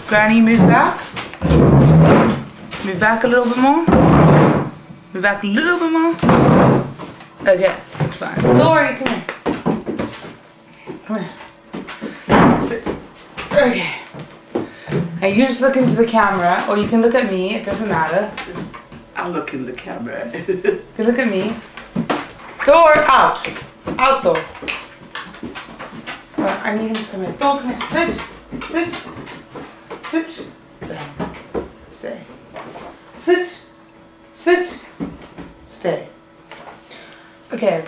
Granny, move back. Move back a little bit more. Move back a little bit more. Okay, it's fine. Don't worry, come here. Come here. Sit. Okay. Now you just look into the camera, or you can look at me, it doesn't matter. I'll look in the camera. You look at me. Door out. Out door. Well, I need him to come here. Door, come here. Sit. Sit. Sit. Stay. Stay. Sit. Sit. Stay. Okay.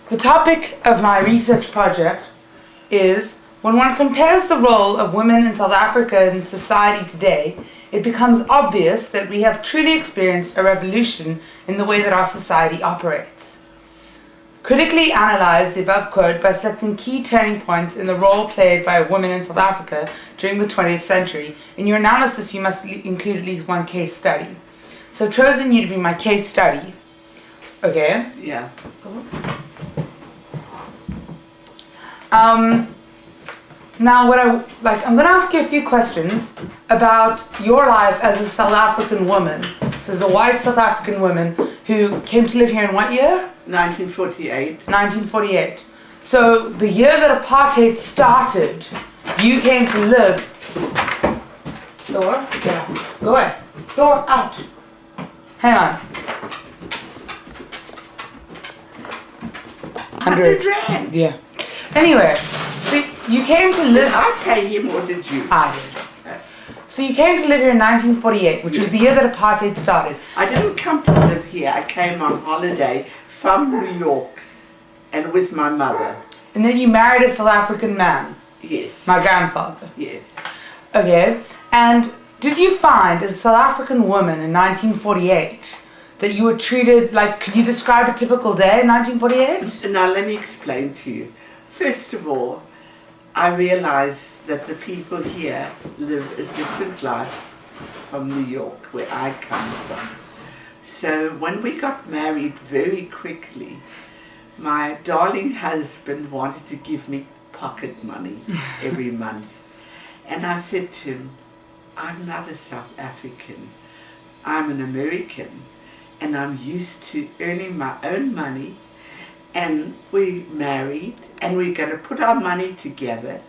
The topic of my research project is when one compares the role of women in South Africa in society today, it becomes obvious that we have truly experienced a revolution in the way that our society operates. Critically analyze the above quote by selecting key turning points in the role played by women in South Africa during the 20th century. In your analysis, you must include at least one case study. So I've chosen you to be my case study. Okay? Yeah. Now, I'm going to ask you a few questions about your life as a South African woman. So, as a white South African woman who came to live here in what year? 1948. 1948. So, the year that apartheid started, you came to live. Door, get out. Go away. Door, out. Hang on. 100 rand. Yeah. Anyway. So you came to live... Did I pay him or did you? I did. So you came to live here in 1948, which was the year that apartheid started. I didn't come to live here. I came on holiday from New York and with my mother. And then you married a South African man. Yes. My grandfather. Yes. Okay. And did you find as a South African woman in 1948 that you were treated like... Could you describe a typical day in 1948? Now let me explain to you. First of all, I realized that the people here live a different life from New York, where I come from. So when we got married very quickly, my darling husband wanted to give me pocket money every month. And I said to him, I'm not a South African, I'm an American, and I'm used to earning my own money. And we married, and we're going to put our money together,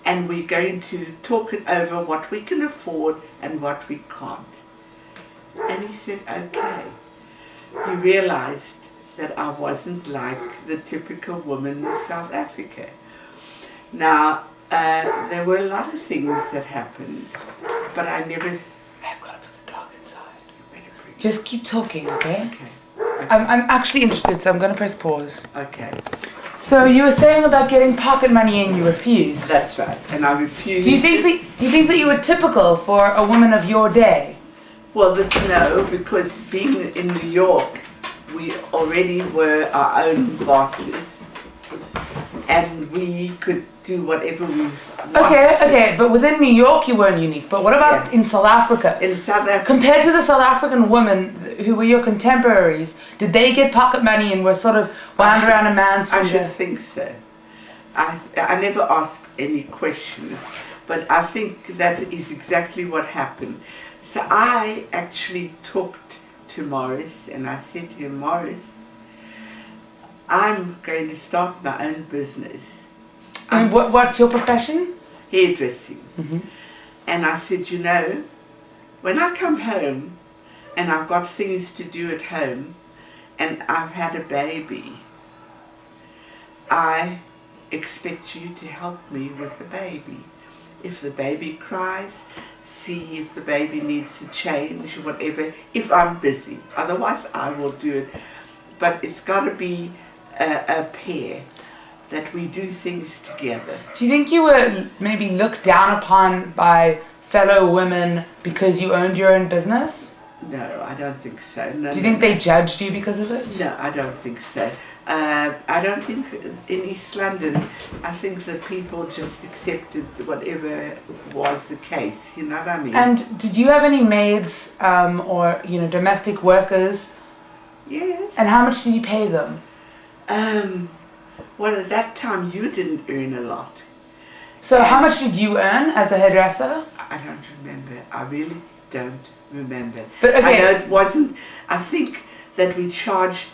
and we're going to talk it over what we can afford and what we can't. And he said, okay. He realized that I wasn't like the typical woman in South Africa. Now, there were a lot of things that happened, but I never... I've got to put the dog inside. Just keep talking, okay? Okay. I'm actually interested, so I'm going to press pause. Okay. So you were saying about getting pocket money and you refused. That's right, and I refused. Do you think that you were typical for a woman of your day? Well, no, because being in New York, we already were our own bosses, and we could do whatever we wanted. Okay, but within New York you weren't unique. But what about in South Africa? In South Africa, compared to the South African women who were your contemporaries, did they get pocket money and were sort of wound around a man's finger? I should think so. I never asked any questions, but I think that is exactly what happened. So I actually talked to Morris, and I said to him, Morris, I'm going to start my own business. And what's your profession? Hairdressing. Mm-hmm. And I said, you know, when I come home and I've got things to do at home and I've had a baby, I expect you to help me with the baby. If the baby cries, see if the baby needs a change, whatever, if I'm busy. Otherwise, I will do it. But it's got to be a pair, that we do things together. Do you think you were maybe looked down upon by fellow women because you owned your own business? No, I don't think so. No, do you think they judged you because of it? No, I don't think so. I don't think in East London, I think that people just accepted whatever was the case, you know what I mean? And did you have any maids or domestic workers? Yes. And how much did you pay them? Well, at that time you didn't earn a lot. So how much did you earn as a hairdresser? I don't remember. I really don't remember. But okay. I know it wasn't. I think that we charged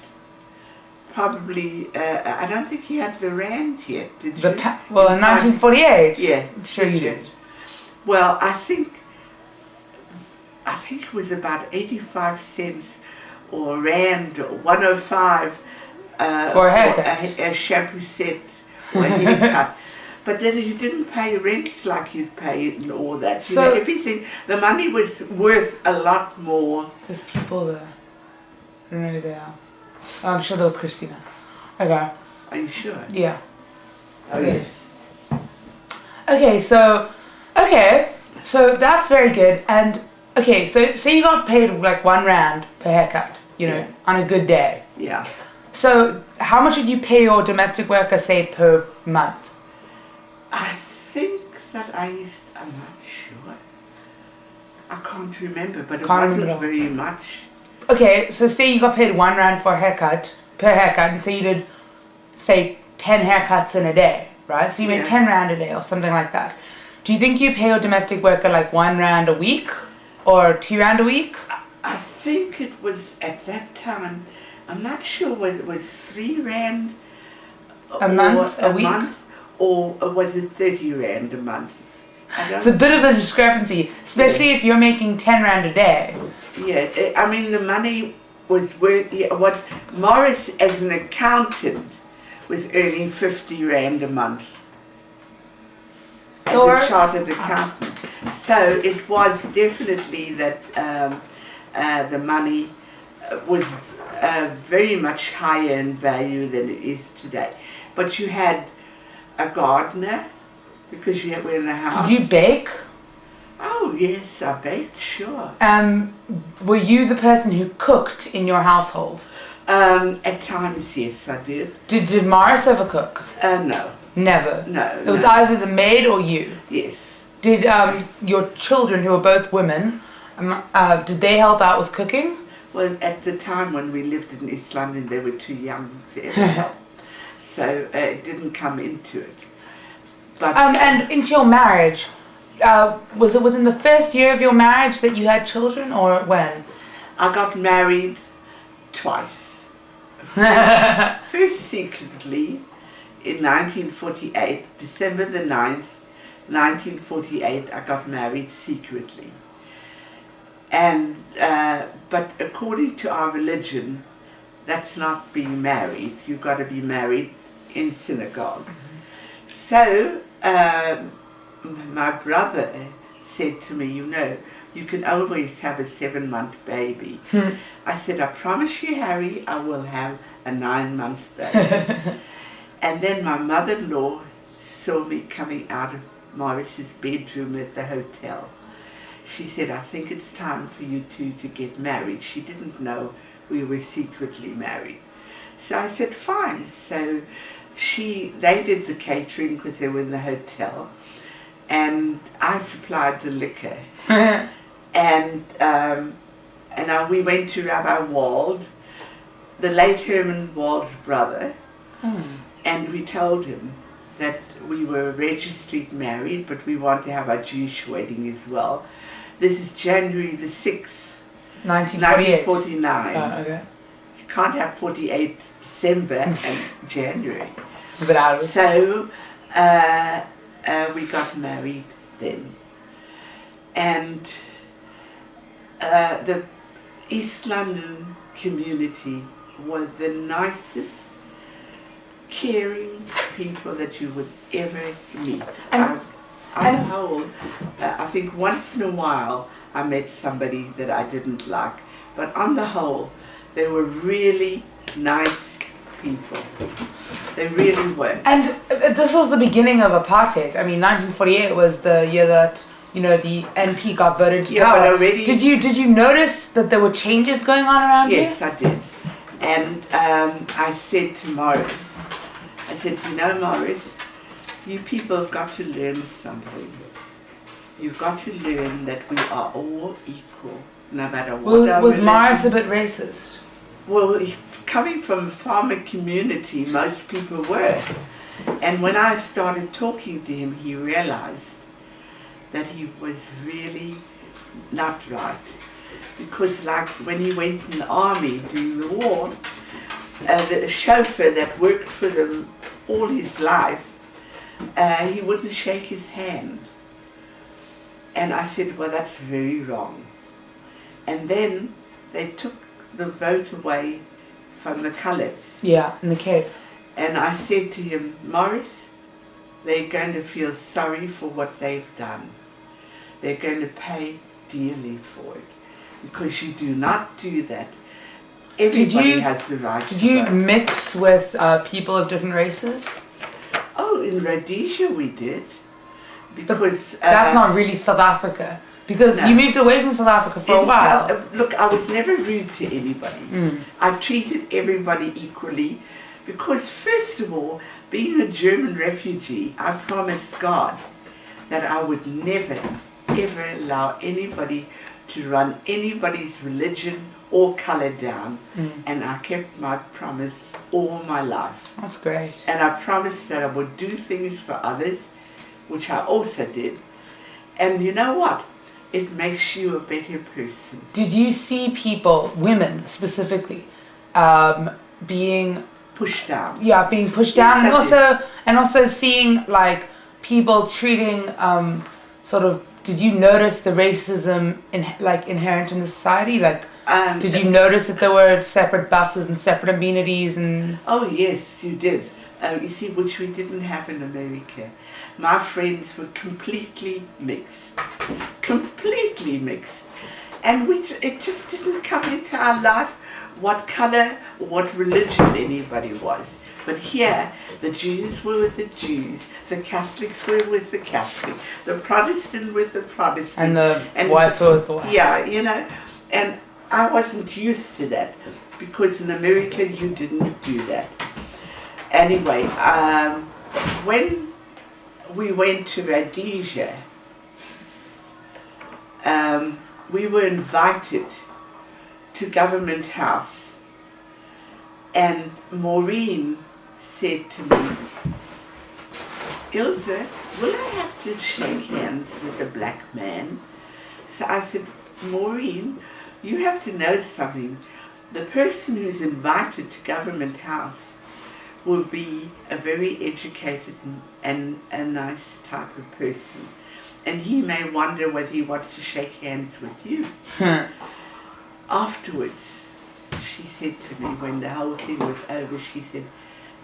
probably. I don't think you had the rand yet, did you? Well, in 1948. Yeah, I'm sure you did. Well, I think it was about 85 cents or rand or 105 for a haircut. A shampoo set or a haircut. But then you didn't pay rents like you'd pay and all that. You know, everything, the money was worth a lot more. There's people there. I don't know who they are. Oh, I'm sure they're with Christina. Okay. Are you sure? Yeah. Oh, yes. Okay, so that's very good. And okay, so say you got paid like 1 rand per haircut, you know, on a good day. Yeah. So how much would you pay your domestic worker, say, per month? I think that I'm not sure. I can't remember, but it wasn't very much. Okay, so say you got paid 1 rand for a haircut, per haircut, and say you did, say, 10 haircuts in a day, right? So you made 10 rand a day or something like that. Do you think you pay your domestic worker like 1 rand a week or 2 rand a week? I think it was at that time, I'm not sure whether it was 3 rand a month, a week? Month, or was it 30 rand a month? It's a bit of a discrepancy, especially if you're making 10 rand a day. Yeah, I mean the money was worth, what Morris as an accountant was earning 50 rand a month as a chartered accountant. So it was definitely that the money was very much higher in value than it is today. But you had a gardener, because you were in the house. Did you bake? Oh yes, I baked, sure. Were you the person who cooked in your household? At times, yes, I did. Did Morris ever cook? No. Never? No. It was either the maid or you? Yes. Did your children, who were both women, did they help out with cooking? Well, at the time when we lived in East London, they were too young to ever help. So it didn't come into it. But and into your marriage, was it within the first year of your marriage that you had children, or when? I got married twice. First secretly in 1948, December the 9th, 1948, I got married secretly. And but according to our religion, that's not being married. You've got to be married in synagogue. So my brother said to me, you know, you can always have a 7-month baby. I said, I promise you, Harry, I will have a 9-month baby. And then my mother-in-law saw me coming out of Morris's bedroom at the hotel. She said, I think it's time for you two to get married. She didn't know we were secretly married. So I said, fine. So they did the catering because they were in the hotel, and I supplied the liquor. And we went to Rabbi Wald, the late Herman Wald's brother, and we told him that we were registered married, but we want to have our Jewish wedding as well. This is January the 6th, 1949. Okay. You can't have 48 December and January. So we got married then. And the East London community were the nicest, caring people that you would ever meet. On the whole, I think once in a while I met somebody that I didn't like, but on the whole, they were really nice people. They really were. And this was the beginning of apartheid. I mean, 1948 was the year that, you know, the NP got voted to power. But already... Did you notice that there were changes going on around here? Yes, I did. And I said to Morris, I said, you know, Morris, you people have got to learn something. You've got to learn that we are all equal, no matter what our Was Morris a bit racist? Well, coming from a farmer community, most people were. And when I started talking to him, he realized that he was really not right. Because like when he went in the army during the war, the chauffeur that worked for them all his life, he wouldn't shake his hand. And I said, well, that's very wrong. And then they took the vote away from the colours. Yeah, in the Cape. And I said to him, Morris, they're going to feel sorry for what they've done. They're going to pay dearly for it. Because you do not do that. Everybody has the right to Did you vote. mix with people of different races? Oh, in Rhodesia we did. Because That's not really South Africa. Because No. you moved away from South Africa for a while. Look, I was never rude to anybody. I treated everybody equally because, first of all, being a German refugee, I promised God that I would never, ever allow anybody to run anybody's religion or colour down. And I kept my promise all my life. That's great. And I promised that I would do things for others, which I also did. And you know what? It makes you a better person. Did you see people, women specifically, being Pushed down. being pushed down, Yes, and also seeing like people treating sort of? Did you notice the racism inherent in the society? Like, did you notice that there were separate buses and separate amenities and? Oh yes, you did. You see, which we didn't have in America. My friends were completely mixed. Completely mixed. And it just didn't come into our life what colour, what religion anybody was. But here, the Jews were with the Jews, the Catholics were with the Catholic, the Protestant with the Protestant. And the whites were with the whites. Yeah, you know, and I wasn't used to that because in America you didn't do that. Anyway, when we went to Rhodesia, we were invited to Government House, and Maureen said to me, Ilse, will I have to shake hands with a black man? So I said, Maureen, you have to know something. The person who's invited to Government House will be a very educated and a nice type of person. And he may wonder whether he wants to shake hands with you. Afterwards, she said to me, when the whole thing was over, she said,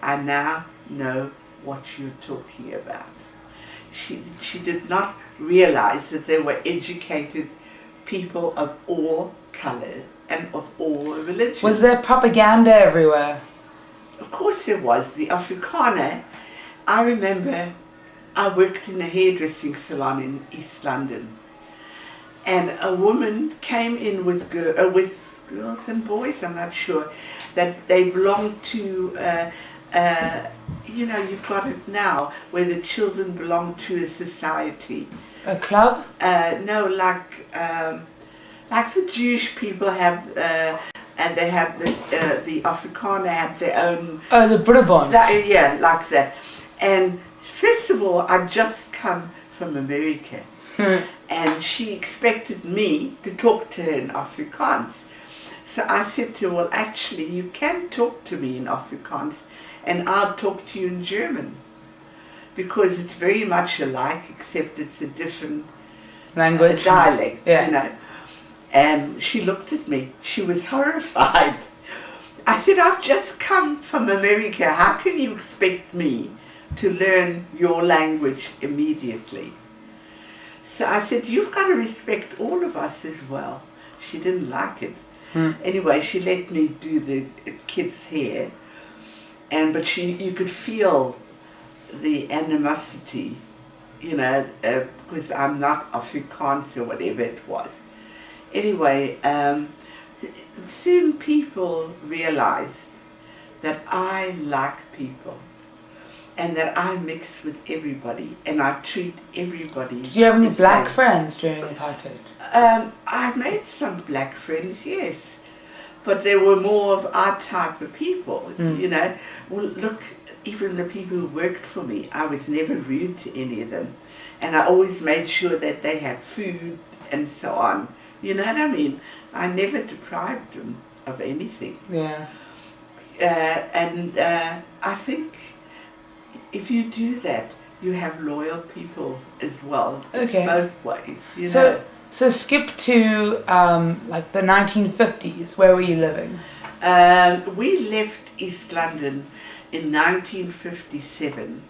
I now know what you're talking about. She did not realize that there were educated people of all colours and of all religions. Was there propaganda everywhere? Of course there was. The Afrikaner, I remember I worked in a hairdressing salon in East London, and a woman came in with girls and boys, I'm not sure, that they belonged to, you know, you've got it now, where the children belong to a society. A club? No, like the Jewish people have, and they have the Afrikaner have their own. Oh, the Brabant. Yeah, like that. And first of all, I'd just come from America, and she expected me to talk to her in Afrikaans. So I said to her, well, actually, you can talk to me in Afrikaans, and I'll talk to you in German, because it's very much alike, except it's a different language, dialect, yeah. You know. And she looked at me. She was horrified. I said, I've just come from America. How can you expect me to learn your language immediately? So I said, you've got to respect all of us as well. She didn't like it. Anyway, she let me do the kids' hair, but you could feel the animosity, you know, because I'm not Afrikaans or whatever it was. Anyway, soon people realized that I like people and that I mix with everybody and I treat everybody. Did you have any the black same. friends during apartheid? I made some black friends, yes, but they were more of our type of people, you know. Well, look, even the people who worked for me, I was never rude to any of them. and I always made sure that they had food and so on. You know what I mean? I never deprived them of anything. Yeah. I think if you do that, you have loyal people as well. It's Okay. both ways, you know. So skip to like the 1950s. Where were you living? We left East London in 1957.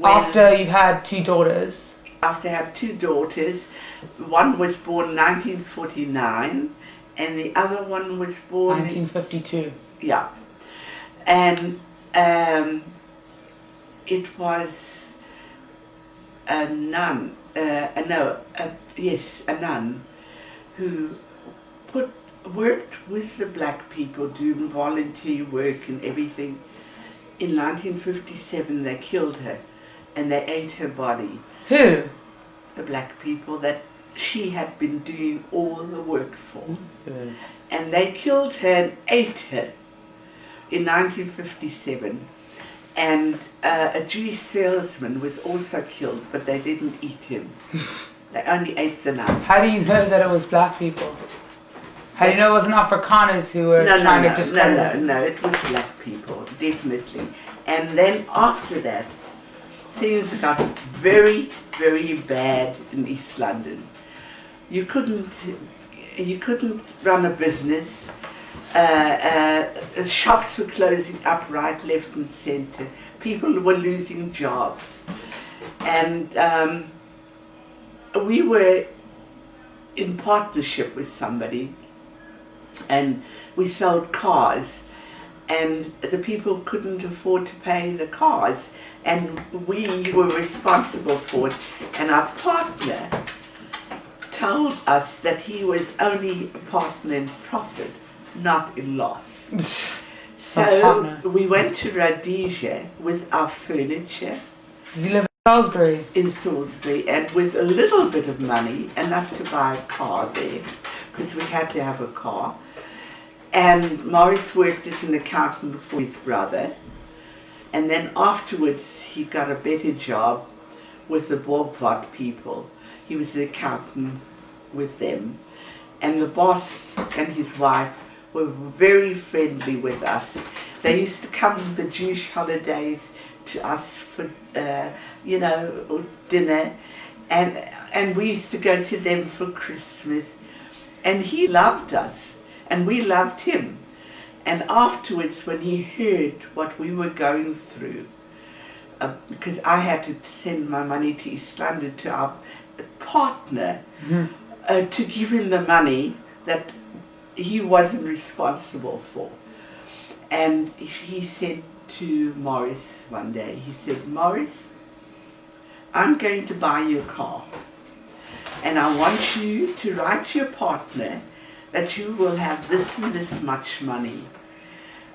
After you had 2 daughters. After I had 2 daughters. One was born 1949 and the other one was born 1952. Yeah. And it was a nun, a nun who worked with the black people doing volunteer work and everything. In 1957 they killed her and they ate her body. Who? The black people that she had been doing all the work for. Mm. And they killed her and ate her in 1957. And a Jewish salesman was also killed, but they didn't eat him. They only ate the nun. How do you know that it was black people? How do you know it wasn't Afrikaners who were trying to discredit it? No, it was black people, definitely. And then after that, things got very, very bad in East London. You couldn't run a business. Shops were closing up right, left and centre. People were losing jobs. And we were in partnership with somebody and we sold cars and the people couldn't afford to pay the cars and we were responsible for it, and our partner told us that he was only a partner in profit, not in loss. So we went to Rhodesia with our furniture. Did you live in Salisbury? In Salisbury, and with a little bit of money, enough to buy a car there, because we had to have a car. And Morris worked as an accountant for his brother, and then afterwards he got a better job with the Borgward people. He was the accountant with them, and the boss and his wife were very friendly with us. They used to come to the Jewish holidays to us for dinner, and we used to go to them for Christmas, and he loved us and we loved him. And afterwards, when he heard what we were going through, because I had to send my money to East London to our partner, to give him the money that he wasn't responsible for. And he said to Morris one day, he said, "Morris, I'm going to buy you a car, and I want you to write to your partner that you will have this and this much money,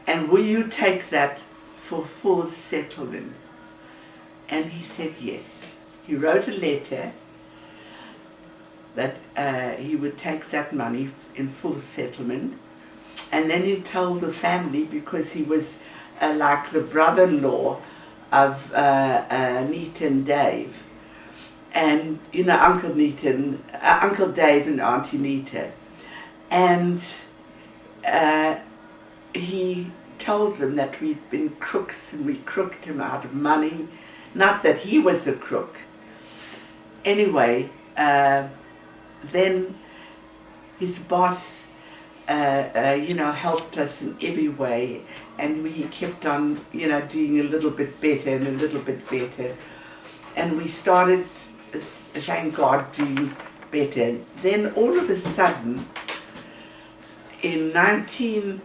and will you take that for full settlement?" And he said yes. He wrote a letter that he would take that money in full settlement, and then he told the family, because he was like the brother-in-law of Nita and Dave, and Uncle Dave and Auntie Nita, and he told them that we'd been crooks and we crooked him out of money. Not that he was the crook. Anyway, then his boss, helped us in every way, and he kept on, doing a little bit better and a little bit better, and we started, thank God, doing better. Then all of a sudden, in 1960,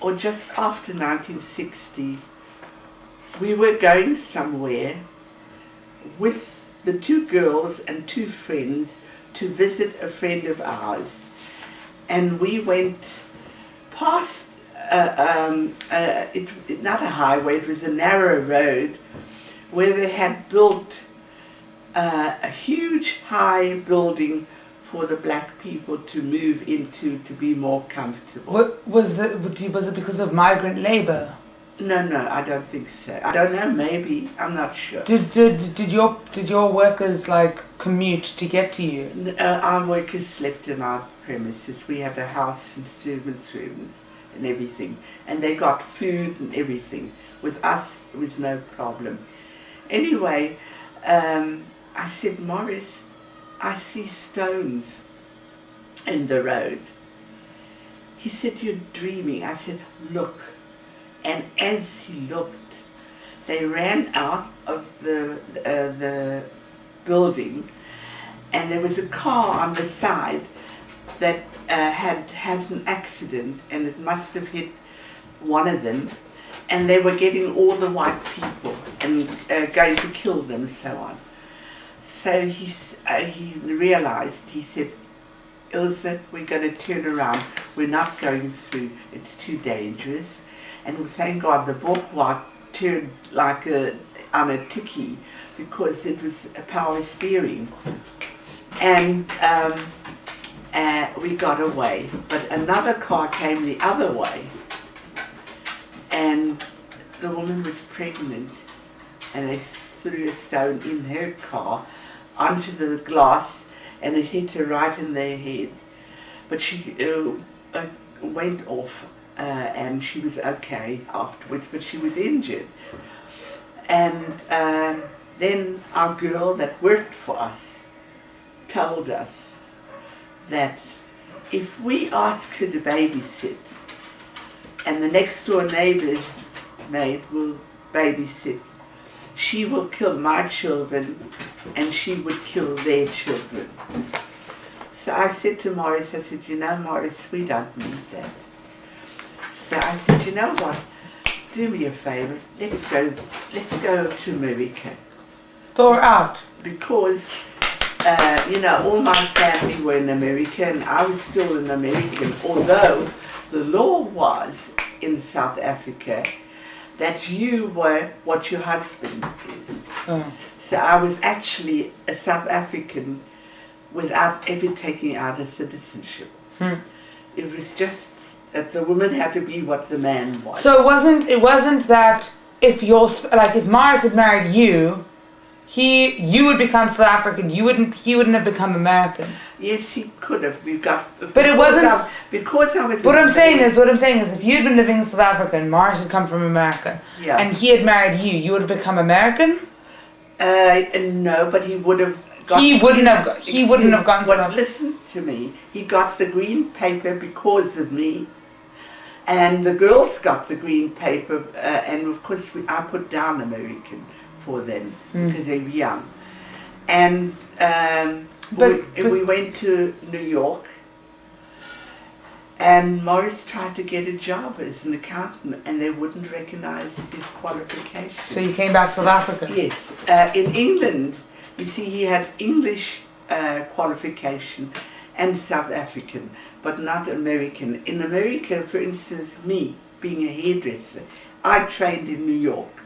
or just after 1960, we were going somewhere with the 2 girls and 2 friends to visit a friend of ours, and we went past not a highway, it was a narrow road where they had built a huge high building for the black people to move into to be more comfortable. Was it because of migrant labour? No, I don't think so. I don't know, maybe. I'm not sure. Did your workers like commute to get to you? Our workers slept in our premises. We had a house and servants' rooms and everything. And they got food and everything. With us, it was no problem. Anyway, I said, Morris, I see stones in the road. He said, you're dreaming. I said, look. And as he looked, they ran out of the building, and there was a car on the side that had an accident, and it must have hit one of them, and they were getting all the white people and going to kill them and so on. So he realized, he said, Ilse, we're going to turn around. We're not going through. It's too dangerous. And thank God the Bokwa turned like on a ticky, because it was a power steering. And we got away. But another car came the other way. And the woman was pregnant. And they threw a stone in her car onto the glass, and it hit her right in the head. But she went off. And she was okay afterwards, but she was injured. And then our girl that worked for us told us that if we ask her to babysit, and the next door neighbor's maid will babysit, she will kill my children and she would kill their children. So I said to Morris, I said, you know, Morris, we don't need that. So I said, you know what, do me a favor, let's go to America. Thaw out. Because, you know, all my family were in America and I was still an American, although the law was in South Africa that you were what your husband is. Oh. So I was actually a South African without ever taking out a citizenship. It was just that the woman had to be what the man was. So it wasn't that if if Morris had married you, you would become South African. He wouldn't have become American. Yes, he could have. But it wasn't because I was. What I'm saying is, if you'd been living in South Africa and Morris had come from America, and he had married you, you would have become American. No, but he would have. He wouldn't have gone to Well, listen to me. He got the green paper because of me. And the girls got the green paper, and of course I put down American for them because they were young. And we went to New York, and Morris tried to get a job as an accountant, and they wouldn't recognize his qualifications. So you came back to South Africa? Yes. In England, you see, he had English qualification and South African, but not American. In America, for instance, me, being a hairdresser, I trained in New York.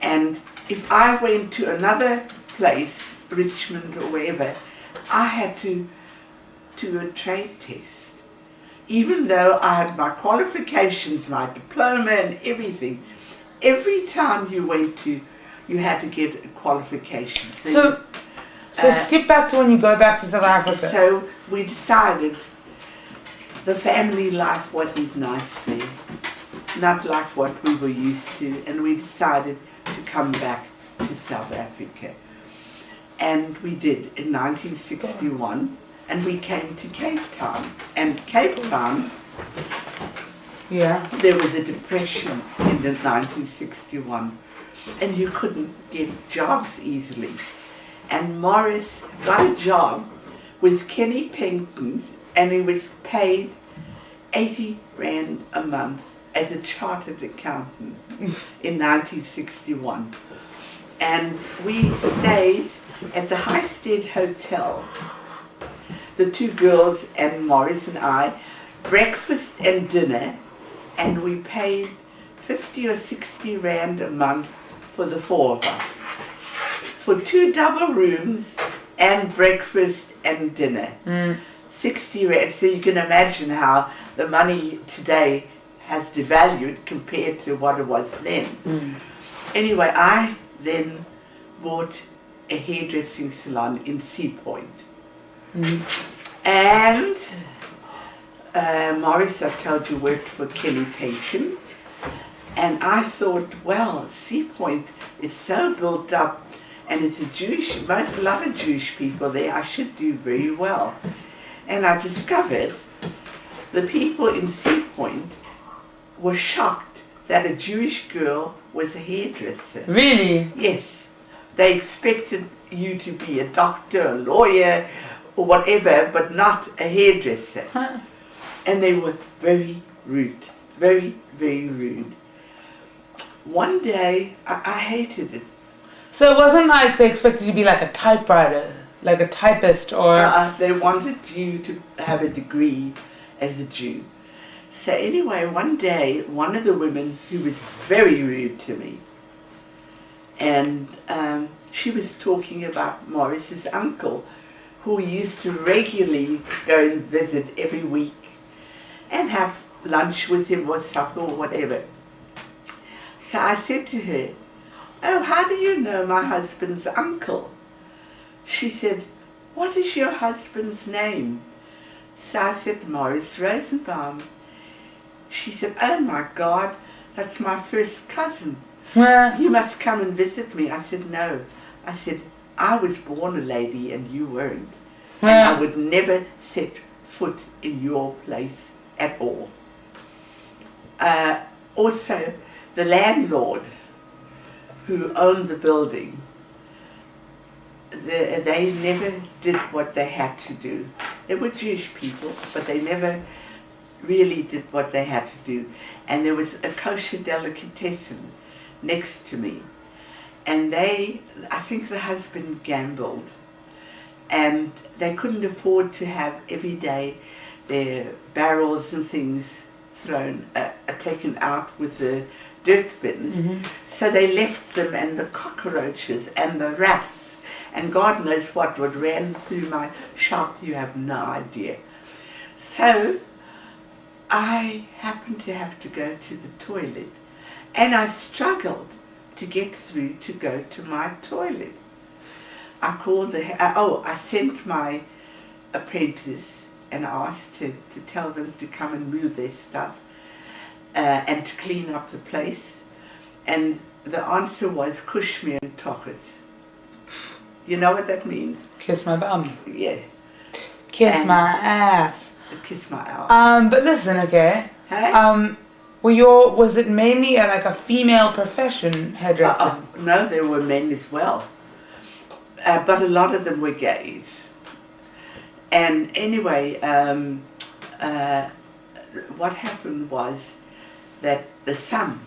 And if I went to another place, Richmond or wherever, I had to do a trade test. Even though I had my qualifications, my diploma and everything, every time you went to, you had to get a qualification. So skip back to when you go back to South Africa. So we decided the family life wasn't nice there, not like what we were used to, and we decided to come back to South Africa. And we did in 1961, and we came to Cape Town. And Cape Town, there was a depression in 1961, and you couldn't get jobs easily. And Morris got a job with Kenny Penton, and he was paid 80 Rand a month as a chartered accountant in 1961. And we stayed at the Highstead Hotel, the two girls and Morris and I, breakfast and dinner, and we paid 50 or 60 Rand a month for the four of us, for 2 double rooms and breakfast and dinner. 60 Rand. So you can imagine how the money today, has devalued compared to what it was then. Anyway, I then bought a hairdressing salon in Sea Point. And Morris, I told you, worked for Kelly Payton. And I thought, well, Sea Point, it's so built up, and it's a lot of Jewish people there, I should do very well. And I discovered the people in Sea Point were shocked that a Jewish girl was a hairdresser. Really? Yes. They expected you to be a doctor, a lawyer, or whatever, but not a hairdresser. Huh. And they were very rude. Very, very rude. One day, I hated it. So it wasn't like they expected you to be like a typewriter, like a typist, or... They wanted you to have a degree as a Jew. So anyway, one day, one of the women who was very rude to me, and she was talking about Morris's uncle, who used to regularly go and visit every week and have lunch with him or supper or whatever. So I said to her, "Oh, how do you know my husband's uncle?" She said, "What is your husband's name?" So I said, "Morris Rosenbaum." She said, "Oh my God, that's my first cousin. You must come and visit me." I said, "No." I said, "I was born a lady and you weren't. And I would never set foot in your place at all." Also, the landlord who owned the building, they never did what they had to do. They were Jewish people, but they never really did what they had to do. And there was a kosher delicatessen next to me. And I think the husband gambled. And they couldn't afford to have every day their barrels and things taken out with the dirt bins. So they left them, and the cockroaches and the rats and God knows what ran through my shop, you have no idea. So I happened to have to go to the toilet, and I struggled to get through to go to my toilet. I called I sent my apprentice and asked her to tell them to come and move their stuff and to clean up the place. And the answer was Kushmir and Tochis. You know what that means? Kiss my bum. Yeah. Kiss my ass. Kiss my ass. But listen, okay. Hey? Was it mainly like a female profession, hairdressing? No, there were men as well. But a lot of them were gays. And anyway, what happened was that the son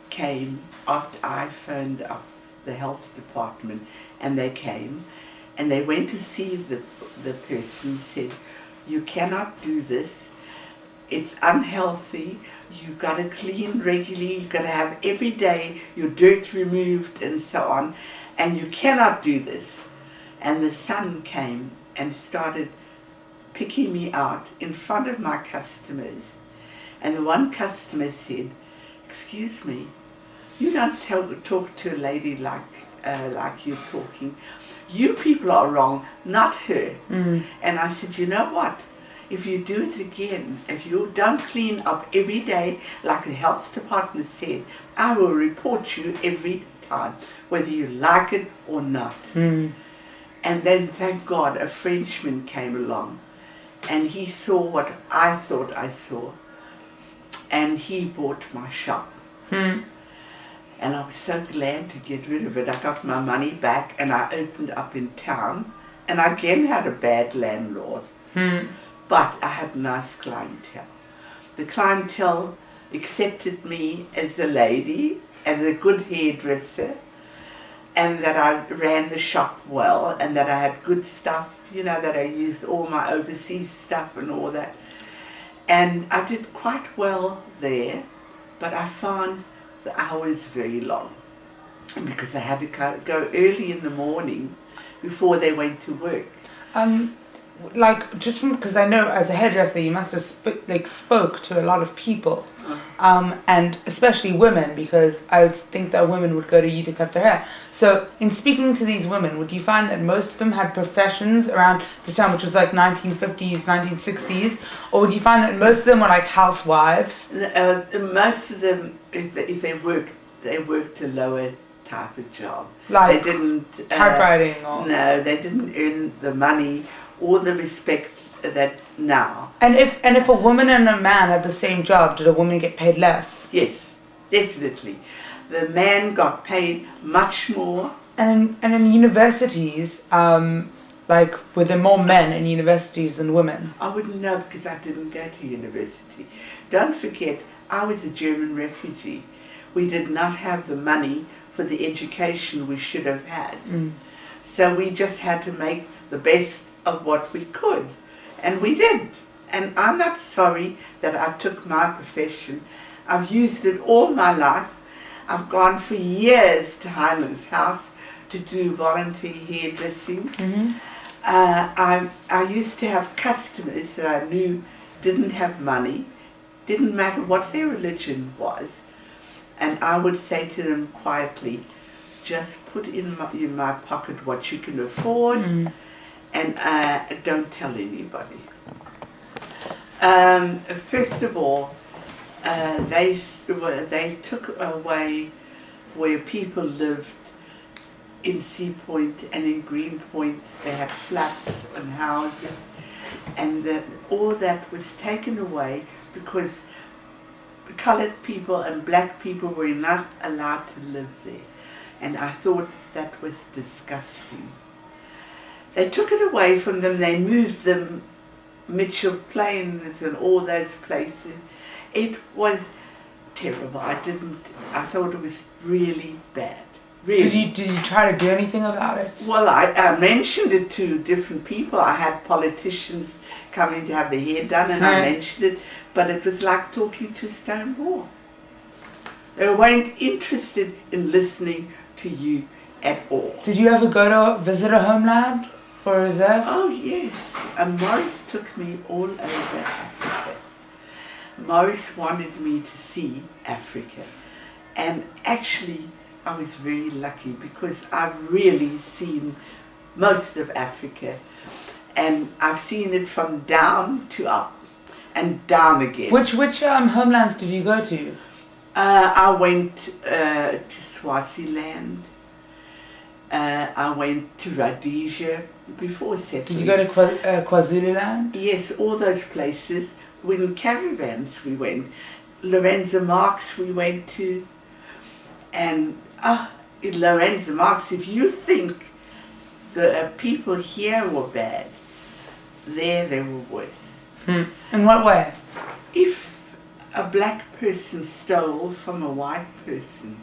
came after I phoned up the health department, and they came and they went to see the person, said, "You cannot do this. It's unhealthy. You've got to clean regularly. You've got to have every day your dirt removed and so on. And you cannot do this." And the son came and started picking me out in front of my customers. And the one customer said, "Excuse me, you don't talk to a lady like you're talking. You people are wrong, not her." And I said, "You know what? If you do it again, if you don't clean up every day, like the health department said, I will report you every time, whether you like it or not." And then, thank God, a Frenchman came along, and he saw what I thought I saw, and he bought my shop. And I was so glad to get rid of it. I got my money back, and I opened up in town, and I again had a bad landlord. But I had nice clientele. The clientele accepted me as a lady, as a good hairdresser, and that I ran the shop well, and that I had good stuff, you know, that I used all my overseas stuff and all that. And I did quite well there, but I found the hours very long, because I had to go early in the morning before they went to work. like, just because I know as a hairdresser you must have spoke to a lot of people, and especially women, because I would think that women would go to you to cut their hair. So in speaking to these women, would you find that most of them had professions around this time, which was like 1950s, 1960s, or would you find that most of them were like housewives? Most of them, if they worked a lower type of job. Like they didn't typewriting or... No, they didn't earn the money or the respect that now. And if a woman and a man had the same job, did a woman get paid less? Yes, definitely. The man got paid much more. And in universities, like, were there more men in universities than women? I wouldn't know because I didn't go to university. Don't forget, I was a German refugee. We did not have the money for the education we should have had. So we just had to make the best of what we could. And we did. And I'm not sorry that I took my profession. I've used it all my life. I've gone for years to Hyman's house to do volunteer hairdressing. I used to have customers that I knew didn't have money, didn't matter what their religion was, and I would say to them quietly, just put in my pocket what you can afford, and don't tell anybody. First of all, they took away where people lived in Sea Point and in Greenpoint. They had flats and houses, and all that was taken away because coloured people and black people were not allowed to live there. And I thought that was disgusting. They took it away from them. They moved them, Mitchell Plains and all those places. It was terrible. I thought it was really bad. Really. Did you try to do anything about it? Well, I mentioned it to different people. I had politicians coming to have their hair done, and I mentioned it, but it was like talking to a stone wall. They weren't interested in listening to you at all. Did you ever go to visit a homeland or a reserve? Oh yes, and Morris took me all over Africa. Morris wanted me to see Africa, and actually I was very lucky because I've really seen most of Africa, and I've seen it from down to up and down again. Which homelands did you go to? I went to Swaziland. I went to Rhodesia before settling. Did you go to KwaZulu-Land? Yes, all those places. In caravans we went. Lorenzo Marx we went to. And in Lorenzo Marx, if you think the people here were bad, there they were worse. In what way? If a black person stole from a white person,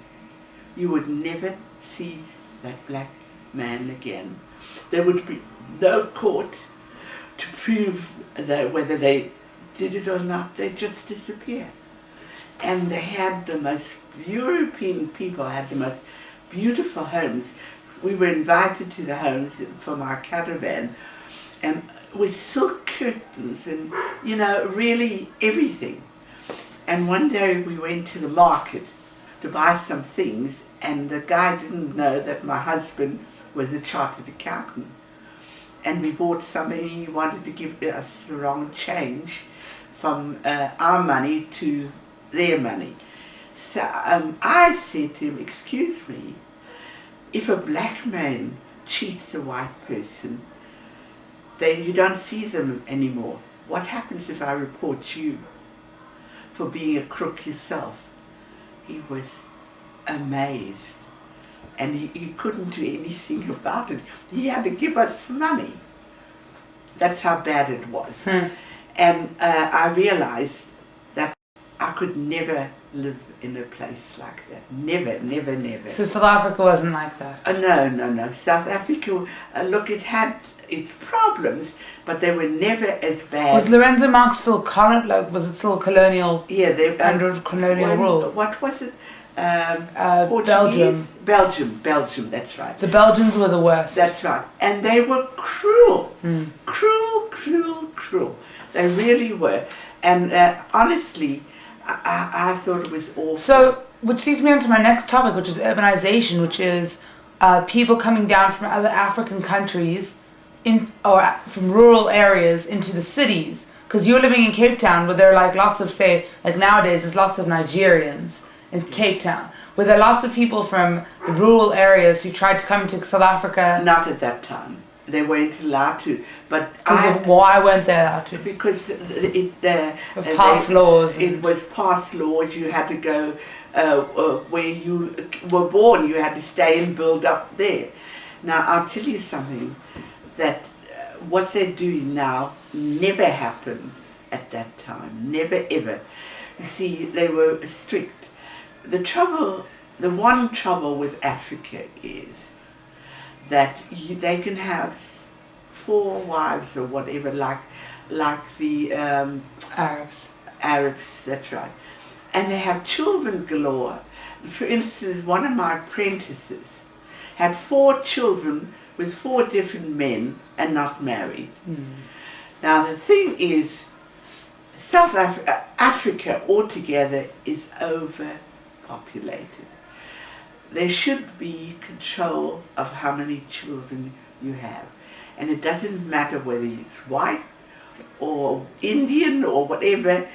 you would never see that black man again. There would be no court to prove that whether they did it or not. They just disappear. And they had the most, European people had the most beautiful homes. We were invited to the homes from our caravan, and with silk curtains and, you know, really everything. And one day we went to the market to buy some things, and the guy didn't know that my husband was a chartered accountant. And we bought something. He wanted to give us the wrong change from our money to their money. So I said to him, excuse me, if a black man cheats a white person, then you don't see them anymore. What happens if I report you for being a crook yourself? He was amazed, and he couldn't do anything about it. He had to give us money. That's how bad it was. And I realized that I could never live in a place like that. Never, never, never. So South Africa wasn't like that? No. South Africa, look, it had its problems, but they were never as bad. Was Lorenzo Marx still was it still colonial? Yeah, they under colonial rule. What was it? Belgium. Belgium, that's right. The Belgians were the worst. That's right. And they were cruel. Cruel. cruel, cruel. They really were. And honestly, I thought it was awful. So, which leads me on to my next topic, which is urbanization, which is people coming down from other African countries or from rural areas into the cities. Because you're living in Cape Town, where there are like lots of, say, like nowadays, there's lots of Nigerians in Cape Town. Were there lots of people from the rural areas who tried to come to South Africa? Not at that time. They weren't allowed to. But why weren't they allowed to? Because Of past laws. It was past laws. You had to go where you were born. You had to stay and build up there. Now, I'll tell you something, that what they're doing now never happened at that time. Never, ever. You see, they were strict. The one trouble with Africa is that they can have 4 wives or whatever, like the Arabs, that's right. And they have children galore. For instance, one of my apprentices had 4 children with 4 different men and not married. Now the thing is, South Africa altogether is overpopulated. There should be control of how many children you have. And it doesn't matter whether it's white or Indian or whatever,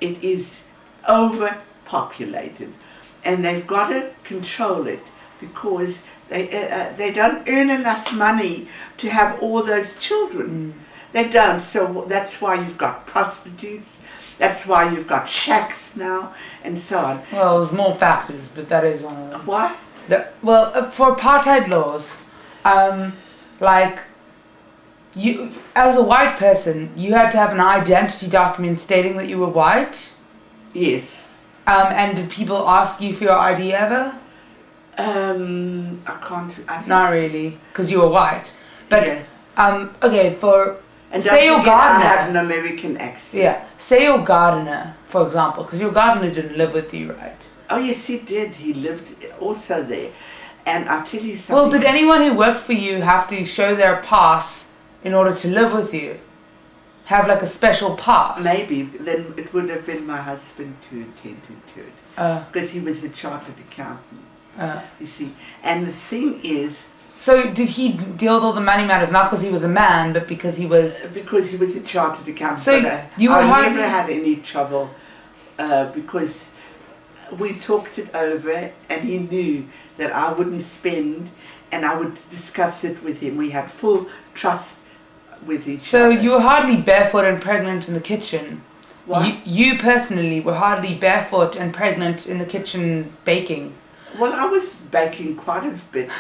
it is overpopulated. And they've got to control it, because they don't earn enough money to have all those children. They don't. So that's why you've got prostitutes. That's why you've got shacks now, and so on. Well, there's more factors, but that is one of them. What? For apartheid laws, like, you, as a white person, you had to have an identity document stating that you were white. Yes. And did people ask you for your ID ever? I can't. Not really, because you were white. But yeah. Okay, and say your gardener. I had an American accent. Yeah. Say your gardener, for example, because your gardener didn't live with you, right? Oh yes, he did. He lived also there. And I'll tell you something. Well, did anyone who worked for you have to show their pass in order to live with you? Have like a special pass? Maybe. Then it would have been my husband who attended to it. Because he was a chartered accountant. You see. And the thing is... So did he deal with all the money matters, not because he was a man, but because he was... Because he was a chartered accountant. So I never had any trouble because we talked it over, and he knew that I wouldn't spend, and I would discuss it with him. We had full trust with each other. So you were hardly barefoot and pregnant in the kitchen. What? You personally were hardly barefoot and pregnant in the kitchen baking. Well, I was baking quite a bit.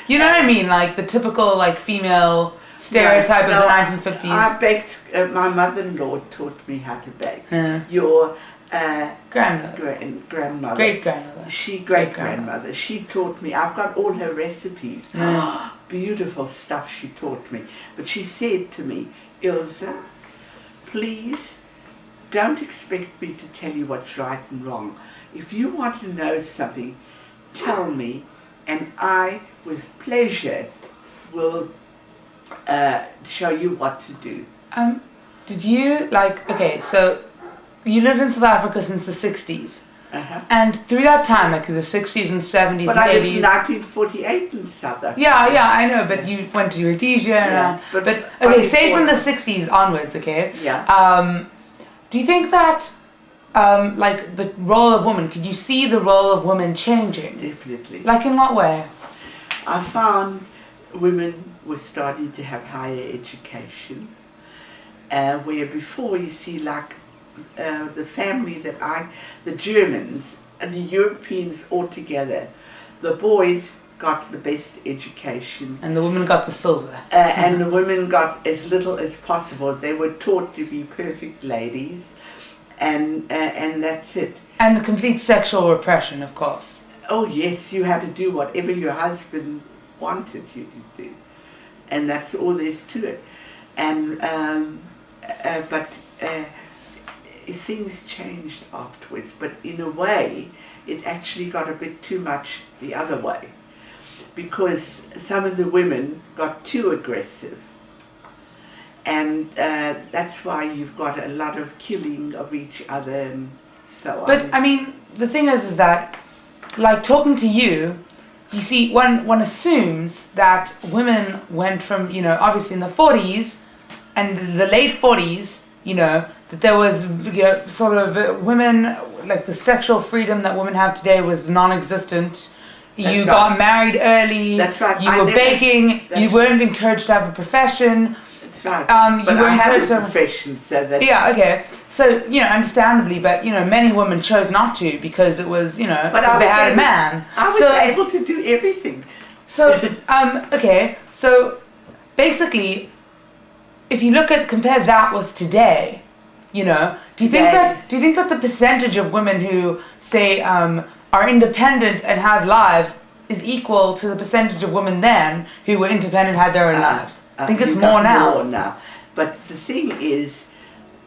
You know what I mean? Like the typical like female stereotype of the 1950s. I baked, my mother-in-law taught me how to bake. Your grandmother. Grandmother. Great-grandmother. Great-grandmother. She taught me. I've got all her recipes. Beautiful stuff she taught me. But she said to me, Ilse, please don't expect me to tell you what's right and wrong. If you want to know something, tell me, and I, with pleasure, will show you what to do. Did you, okay, so you lived in South Africa since the 60s. And through that time, like the 60s and 70s but and 80s. I lived in 1948 in South Africa. Yeah, I know, but you went to Rhodesia and but okay, say from the 60s onwards, okay? Yeah. Do you think that, like, the role of women, could you see the role of women changing? Definitely. Like, in what way? I found women were starting to have higher education, where before, you see, like, the family the Germans and the Europeans all together, the boys got the best education. And the women got the silver. And the women got as little as possible. They were taught to be perfect ladies, and that's it. And complete sexual repression, of course. Oh yes, you had to do whatever your husband wanted you to do. And that's all there is to it. And but things changed afterwards, but in a way it actually got a bit too much the other way, because some of the women got too aggressive, And that's why you've got a lot of killing of each other and so on. But I mean, the thing is that, like talking to you, you see, one assumes that women went from, you know, obviously in the 40s and the late 40s, you know, that there was, you know, sort of women, like the sexual freedom that women have today was non-existent. You got married early. That's right. You were baking. You weren't encouraged to have a profession. That's right. But I had a profession, so that... Yeah, okay. So, you know, understandably, but, you know, many women chose not to because it was, you know, because they had a man. I was able to do everything. So, okay, so basically, if you compare that with today, you know, do you think that the percentage of women who say are independent and have lives is equal to the percentage of women then who were independent and had their own lives? I think it's more now. More now. But the thing is,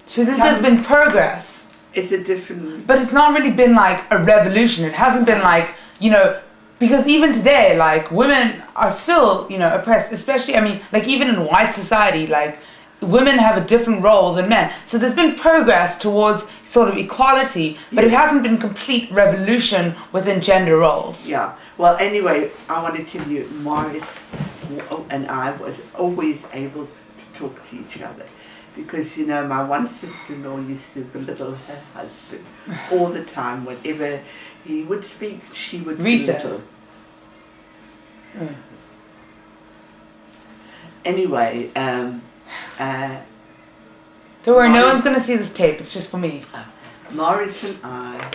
so there's been progress. It's a different... But it's not really been like a revolution. It hasn't been like, you know, because even today, like, women are still, you know, oppressed, especially, I mean, like, even in white society, like, women have a different role than men. So there's been progress towards sort of equality, but it hasn't been complete revolution within gender roles. Yeah. Well, anyway, I want to tell you, Morris and I was always able to talk to each other. Because, you know, my one sister-in-law used to belittle her husband all the time. Whenever he would speak, she would belittle. Anyway, don't worry, no one's going to see this tape. It's just for me. Morris and I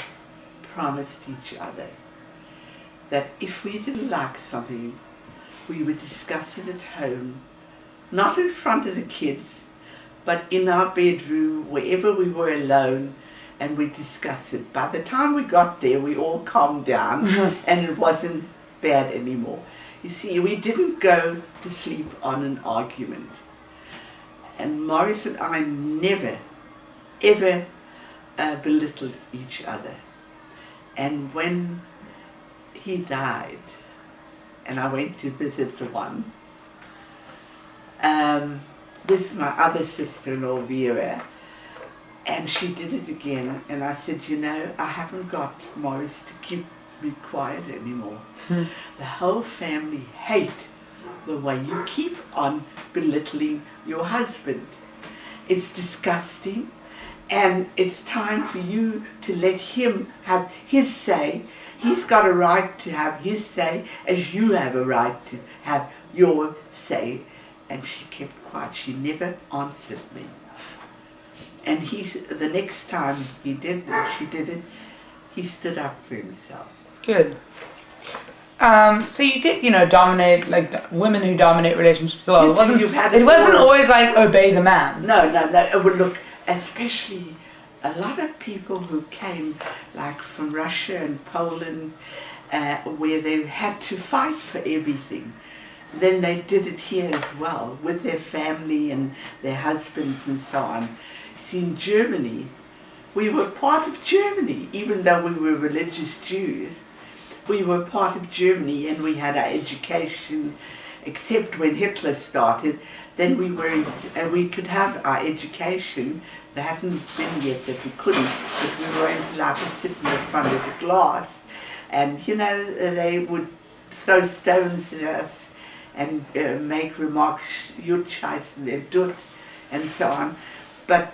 promised each other that if we didn't like something, we would discuss it at home, not in front of the kids, but in our bedroom, wherever we were alone, and we discussed it. By the time we got there, we all calmed down, and it wasn't bad anymore. You see, we didn't go to sleep on an argument. And Morris and I never, ever belittled each other. And when he died, and I went to visit the one, with my other sister-in-law, Vera, and she did it again, and I said, you know, I haven't got Morris to keep me quiet anymore. The whole family hate the way you keep on belittling your husband. It's disgusting, and it's time for you to let him have his say. He's got a right to have his say, as you have a right to have your say. And she kept quiet. She never answered me. And the next time she did it, he stood up for himself. Good. So you get, you know, dominate, like women who dominate relationships as well. It wasn't wasn't always like obey the man. No. Well, look, especially a lot of people who came like from Russia and Poland, where they had to fight for everything. Then they did it here as well, with their family and their husbands and so on. See, in Germany, we were part of Germany, even though we were religious Jews. We were part of Germany and we had our education, except when Hitler started, then we could have our education. There haven't been yet that we couldn't, but we weren't allowed to sit in the front of the class. And, you know, they would throw stones at us and make remarks, "You're scheißen, they're dut," and so on. But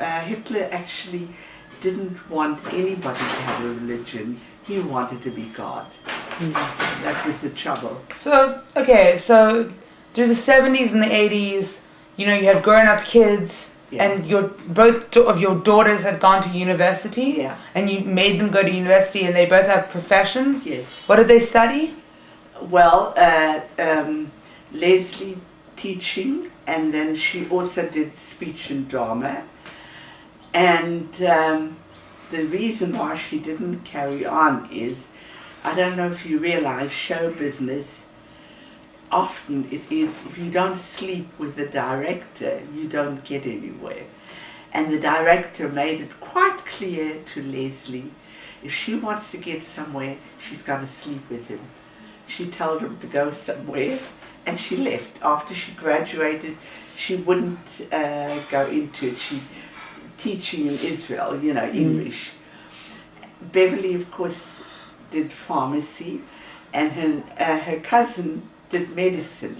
Hitler actually didn't want anybody to have a religion. He wanted to be God. That was the trouble. So, okay, so through the 70s and the 80s, you know, you had grown-up kids, and both of your daughters had gone to university, and you made them go to university, and they both have professions. Yes. What did they study? Well, Leslie teaching, and then she also did speech and drama. And the reason why she didn't carry on is, I don't know if you realize, show business, often it is, if you don't sleep with the director, you don't get anywhere. And the director made it quite clear to Leslie, if she wants to get somewhere, she's got to sleep with him. She told him to go somewhere and she left. After she graduated, she wouldn't go into it. She teaching in Israel, English. Beverly, of course, did pharmacy, and her cousin did medicine.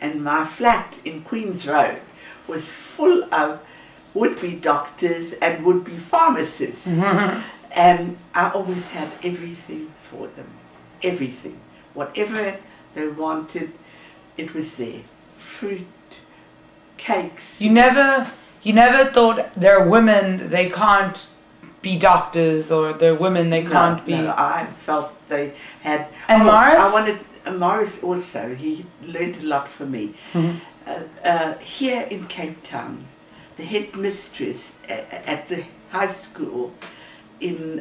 And my flat in Queens Road was full of would-be doctors and would-be pharmacists. And I always had everything for them. Everything. Whatever they wanted, it was there. Fruit, cakes. You never thought they're women, they can't be doctors, or they're women, they can't be... No, I felt they had... And Morris? I wanted... Morris also, he learned a lot from me. Here in Cape Town, the headmistress at the high school in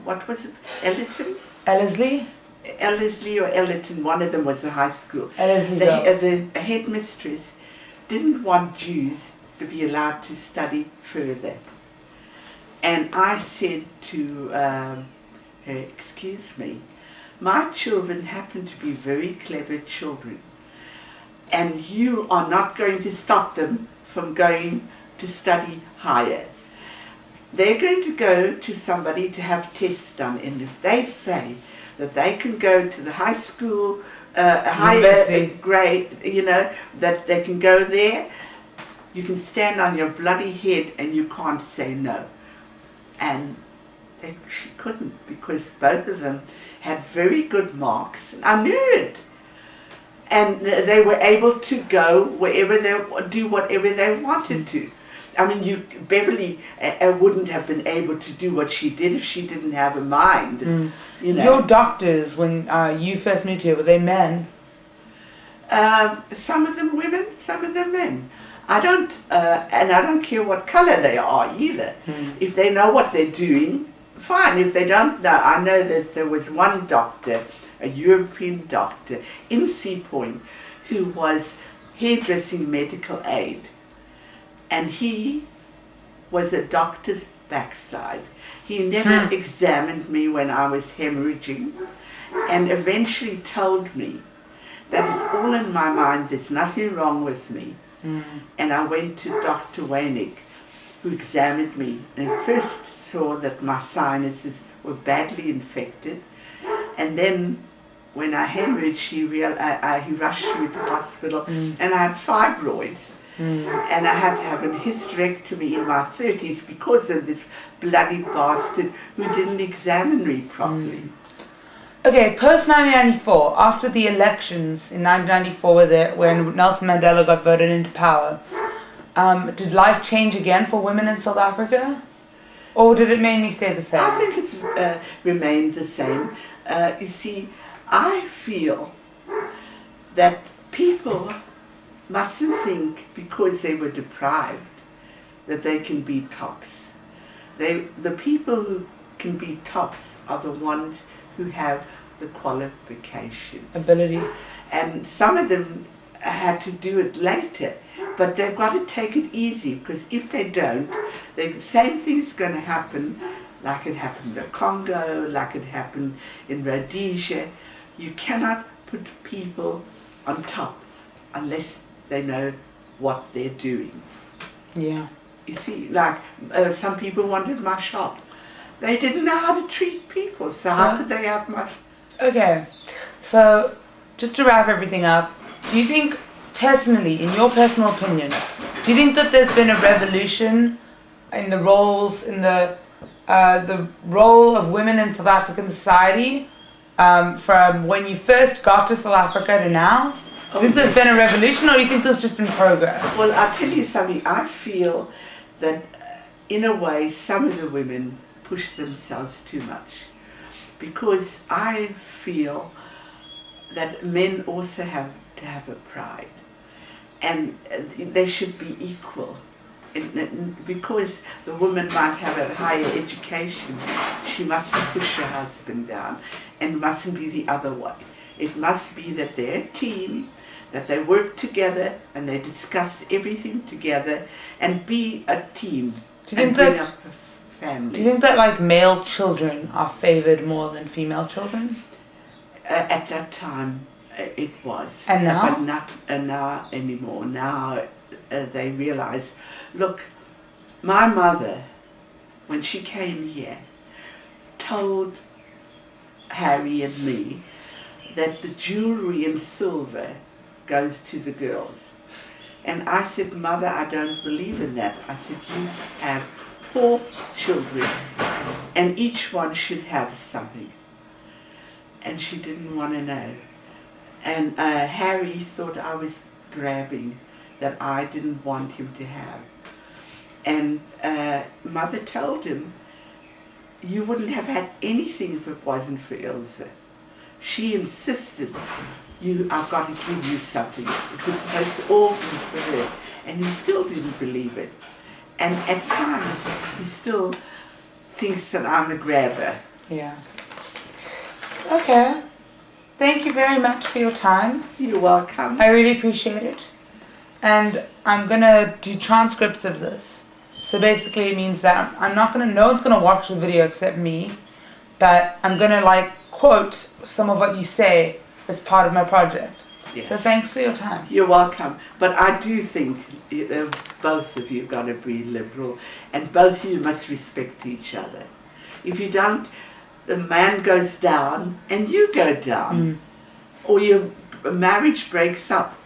what was it? Ellerton? Ellerslie or Ellerton, one of them was the high school. The headmistress didn't want Jews to be allowed to study further. And I said to her, excuse me, my children happen to be very clever children, and you are not going to stop them from going to study higher. They're going to go to somebody to have tests done, and if they say that they can go to the high school, higher grade, that they can go there, you can stand on your bloody head and you can't say no. And she couldn't, because both of them had very good marks. I knew it. And they were able to go wherever do whatever they wanted to. I mean, Beverly wouldn't have been able to do what she did if she didn't have a mind. Your doctors, when you first moved here, were they men? Some of them women, some of them men. And I don't care what color they are either. If they know what they're doing, fine. If they don't know, I know that there was one doctor, a European doctor in Sea Point, who was hairdressing medical aid. And he was a doctor's backside. He never examined me when I was hemorrhaging, and eventually told me that it's all in my mind, there's nothing wrong with me. And I went to Dr. Weinig, who examined me, and first saw that my sinuses were badly infected, and then when I hemorrhaged, he rushed me to hospital, and I had fibroids. And I had to have a hysterectomy in my 30s because of this bloody bastard who didn't examine me properly. Okay, post 1994, after the elections in 1994 when Nelson Mandela got voted into power, did life change again for women in South Africa? Or did it mainly stay the same? I think it remained the same. You see, I feel that people mustn't think because they were deprived that they can be tops. The people who can be tops are the ones who have the qualification. Ability. And some of them had to do it later, but they've got to take it easy, because if they don't, the same thing's going to happen like it happened in the Congo, like it happened in Rhodesia. You cannot put people on top unless they know what they're doing. Yeah. You see, like some people wanted my shop. They didn't know how to treat people, so how could they have my... Okay, so just to wrap everything up, do you think personally, in your personal opinion, do you think that there's been a revolution in the roles, in the role of women in South African society from when you first got to South Africa to now? Do you think there's been a revolution, or do you think there's just been progress? Well, I'll tell you something. I feel that, in a way, some of the women push themselves too much. Because I feel that men also have to have a pride. And they should be equal. Because the woman might have a higher education, she mustn't push her husband down, and mustn't be the other way. It must be that they're a team, that they work together and they discuss everything together and be a team and bring up a family. Do you think that like male children are favoured more than female children? At that time, It was. And now? But not now anymore. Now they realize, look, my mother, when she came here, told Harry and me that the jewelry and silver goes to the girls. And I said, Mother, I don't believe in that. I said, you have 4 children and each one should have something. And she didn't want to know. And Harry thought I was grabbing, that I didn't want him to have. And Mother told him, you wouldn't have had anything if it wasn't for Ilse. She insisted, I've got to give you something. It was supposed to all be for her. And he still didn't believe it. And at times, he still thinks that I'm a grabber. Yeah. Okay. Thank you very much for your time. You're welcome. I really appreciate it. And I'm going to do transcripts of this. So basically it means that no one's going to watch the video except me. But I'm going to quote some of what you say as part of my project. Yeah. So thanks for your time. You're welcome. But I do think both of you got to be liberal. And both of you must respect each other. If you don't, the man goes down and you go down. Or your marriage breaks up.